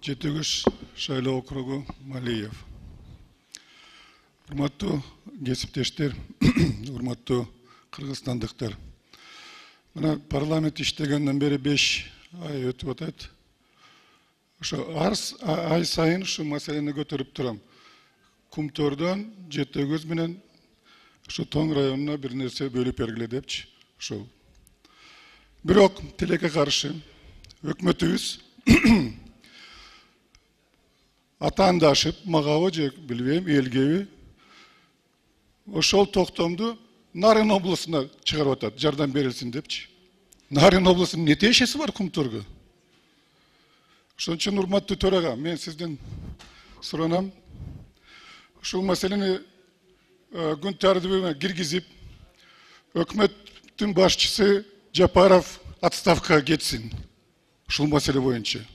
Жетегіш шайлау округу Малиев. Урматтуу кесиптештер, урматтуу кыргызстандыктар. Мына парламент иштегенден бери 5 ай өтүп атат. Ошо ай сайын ушу маселени көтөрүп турам. Кумтордон Жетегөз менен ошо Тоң районуна бир нерсе бөлүп бергиле депчи. Ошол. Бирок тилекке каршы өкмөтүбүз атаандашып, магабы же билбейм, элгеби ошол токтомду Нарын облусуна чыгарып атат, жардам берилсин депчи. Нарын облусунун эмне тиешеси бар Кумторго? Ошон үчүн урматтуу төрага, мен сизден суранам. Ушул маселени күн тартибине киргизип, өкмөттүн башчысы Жапаров отставкага кетсин. Ушул маселе боюнча.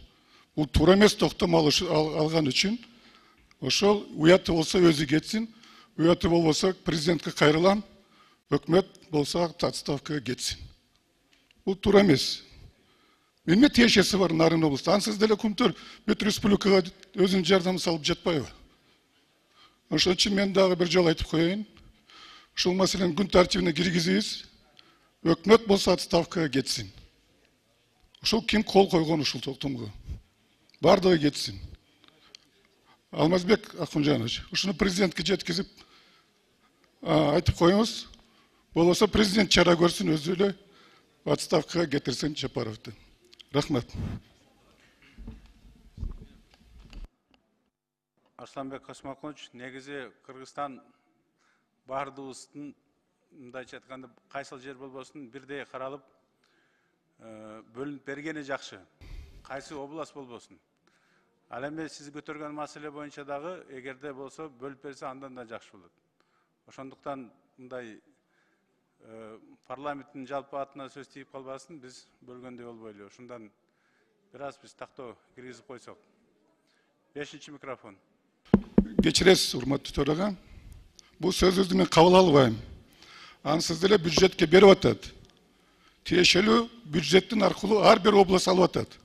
Бул туура эмес токтом алган үчүн ошол уяты болсо өзү кетсин, уяты болбосо президентке кайрылам, өкмөт болсо отставкага кетсин. Бул туура эмес. Эмне тиешеси бар Нарын облусунда? Ансыз деле Кумтор бүт республикага өзүнүн жардамын салып жатпайбы? Ошон үчүн мен дагы бир жолу айтып коеюн. Ушул маселени күн тартибине киргизебиз. Өкмөт болсо отставкага кетсин. Ушул ким кол койгон ушул токтомго? Бардыгы кетсин. Алмазбек Акунжанович, ушуну президентке жеткизип айтып коюңуз. Болбосо президент чара көрсүн, өзү эле отставкага кетирсин Жапаровду. Рахмат. Арсланбек Касмаконович, негизи Кыргызстан бардыгыбыздын мындайча айтканда кайсыл жер болбосун бирдей каралып бөлүнүп бергени жакшы. Кайсы область болбосун. Ал эми сиз көтөргөн маселе боюнча дагы эгерде болсо бөлүп берсе андан да жакшы болот. Ошондуктан мындай парламенттин жалпы атына сөз тийип калбасын, биз бөлгөндөй болбойлу. Ошондон бир аз биз тактоо киргизип койсок. 5-чи микрофон. Кечиресиз, урматтуу төрага. Бул сөзүңүздү мен кабыл албайм. Ансыз деле бюджетке берип атат. Тиешелүү бюджеттин аркылуу ар бир область алып атат.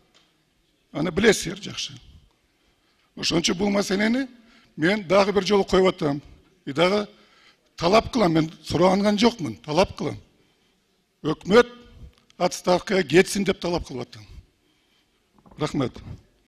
Аны билесиздер жакшы. Ошон үчүн бул маселени мен дагы бир жолу коюп атам. И дагы талап кылам, мен сураган жокмун, талап кылам. Өкмөт отставкага кетсин деп талап кылып атам. Рахмат.